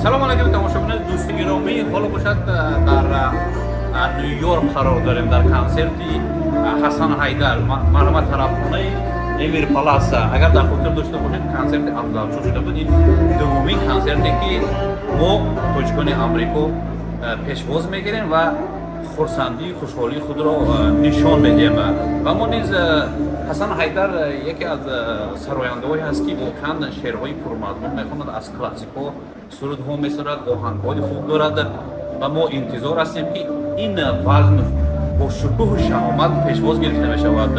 سلام علیکم تماشاگران دوست گرامی. حالا باشد در نیویورک قرار داریم در کنسرتی حسن حیدر مرحمت طرفخانه امیر پالاس. اگر در خاطر داشته باشید کنسرت افضل شده بود. این دومین کنسرتی که ما توجیکان آمریکا پیشواز میگیریم و خورسندی خوشحالی خود را نشان میدیم. و ما نیز حسن حیدر یکی از سراینده‌هایی هست که واقعا شعرهای پرمضمون میخواند، از کلاسیک‌ها سرودها میسرد، آهنگ‌های خوب دارد و ما انتظار هستیم که این وزن با شکوه و شهامت پیشواز گرفته میشود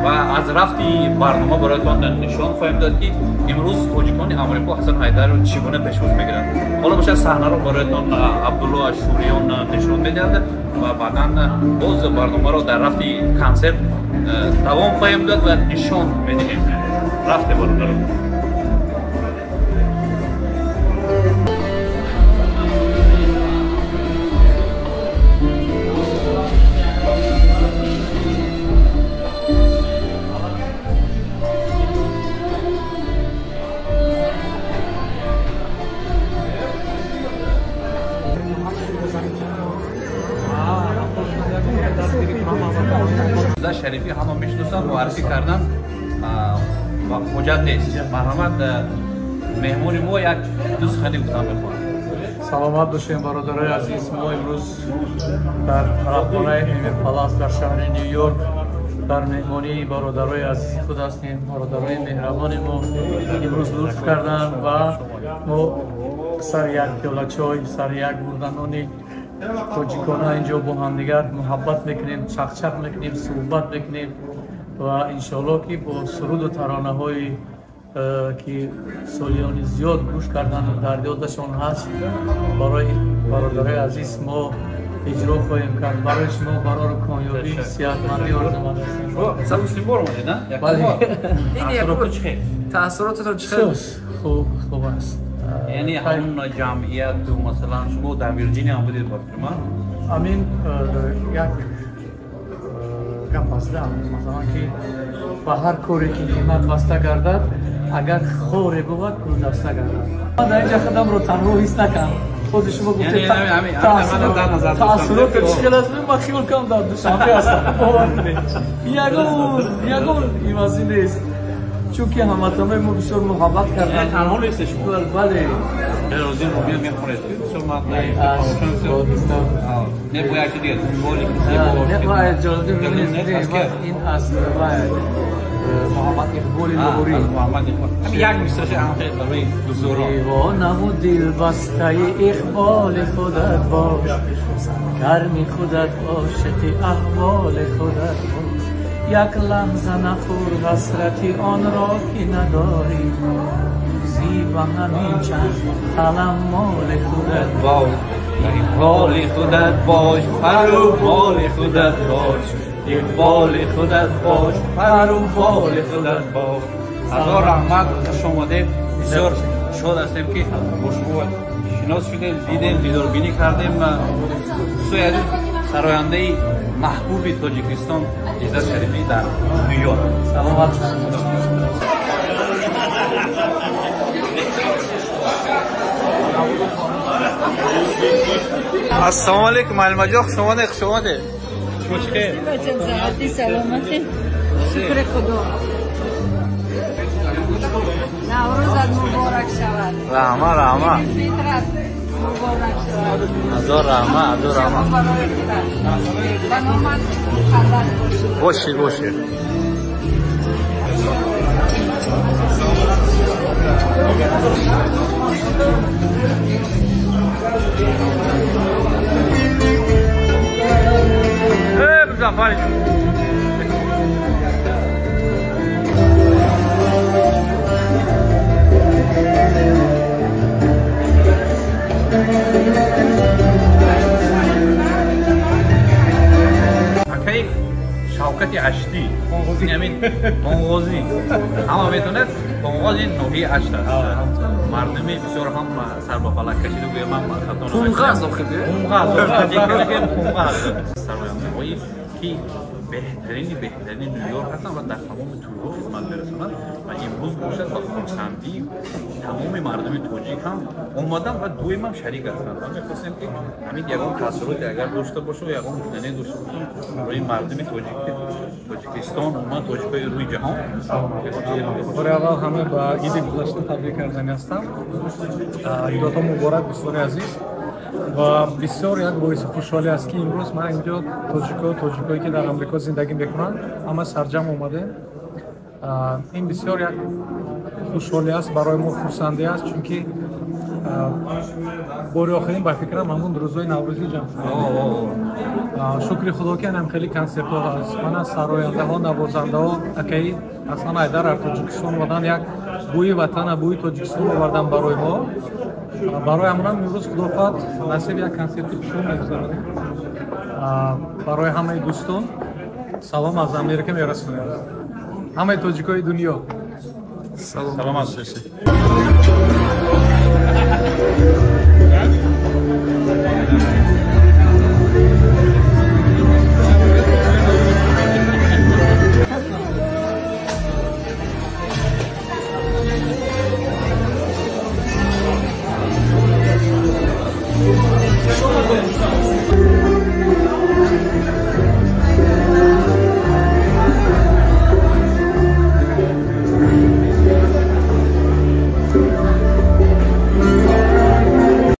و از رفتی برنامه برایتان نشان خواهیم داد که امروز توجیکان آمریکا حسن حیدر رو چگونه پیشواز میگیرند. حالا باشه صحنه رو برایتان عبدالله شوریان نشان میدهد و بعدا باز برنامه رو در رفتی کنسرت دوام خواهیم داد و نشان میدهیم رفت برنامه رو. شریفی همه میشناسن معرفی کردن و حجت نیست. مرحمت مهمون ما یک دو سخنی گفتن میخوان. سلامت باشین برادرای عزیز. ما امروز در طرفخانه امیر پالاس در شهر نیویورک در مهمانی برادرای عزیز خود هستیم. برادرای مهربان ما امروز لطف کردن و ما سر یک پیاله چای، سر یک بردنانی توجیکان‌ها اینجا با هم دیگر محبت میکنیم، چخچخ میکنیم، صحبت میکنیم و انشالله که با سرود و ترانه‌های که سالیان زیاد گوش کردن و در یادشان هست برای برادرای عزیز ما اجرا خواهیم کرد. برای شما برای کامیابی صحتمندی آرزومند هستیم. سلام بار اومدید نه؟ بله. تأثیراتتون چطور؟ خوب است. یعنی همون جمعیت و مثلا شما در ویرجینیا هم بودید با شما؟ امین یک گپ است مثلا که با هر کاری که قیمت بسته گردد اگر خوری بود کل دسته گردد. من در اینجا خودم رو تنها حس نکنم. خود شما گفتید تأثیرات چقدر است؟ من خیلی کم در دوشنبه هستم. یگون این وضعی نیست. چون که هموطنان ما بسیار محبت کردن. تنها نیستش شما؟ بله. روزی رو میخورید. بسیار مقداری. نه باید که دیگه دنبالی که نه باید جالبی ببینید این از محمد اقبال نوری. همین یک میسترش همه برای دوزوران. دیوانم و دل بسته اقبال خودت باش، گرمی خودت عاشق احوال خودت باش. یک لحظه نخور حسرتی آن را که نداری، زیبا همین چند قلم مال خودت باش. اقبال خودت باش، پروبال خودت باش، اقبال خودت باش، پروبال خودت باش. هزار رحمت شماده. بسیار شاد هستیم که با شما شناس شدیم، دیدیم، دیداربینی کردیم. سوی سراینده محبوب تاجیکستان عزت شریفی در نیویورک. سلامت. السلام علیکم علمجا. شما ده شما ده خوشخیر. صحتی سلامتی شکر خدا. نوروزت مبارک شود. رحمه فطرت مبارک شود. هزار رحمه. بنامت مقدس باشه. مزفر حکای شوکت اشتی همین بانغازی همه میتونه بانغازی نوحی اشت است. مردمی بسیار هم سر با فلک کشیده بگیم هم خطانه پونغاز آخه بیه؟ پونغاز سرمایه‌گذاری که بهترین نیویورک هستن و در تمام طرق خدمت برسونن و امروز باشد با خرسندی تمام مردم تاجیک هم اومدن و دویم هم شریک هستند و می‌خواستیم که همین یگان تاثیراتی اگر داشته باشه و یگان متنوع داشته باشه برای مردم تاجیکستان و تاجیک‌های روی جهان. برای اول همه با عید گذشته تبریک کردن هستم. عیدات مبارک بسیار عزیز و بسیار یک باعث خوشحالی است که امروز من اینجا تاجیکایی که در آمریکا زندگی میکنن همه سرجم اومده. این بسیار یک خوشحالی است برای ما، خرسندی است چون که بار آخرین با فکرم همون روزهای نوروزی جمع شد. شکر خدا که هم خیلی کنسرت ها هست. من از سراینده ها، نوازنده ها اکی اصلا ایدر از تاجیکستان بودن یک بوی وطن، بوی تاجیکستان آوردن برای ما. برای همون هم امروز خدا خواهد نصیب یک کنسرتی پیشون میگذاریم. برای همه دوستان سلام از امریکا میرسونیم. همه تاجیکای دنیا سلام از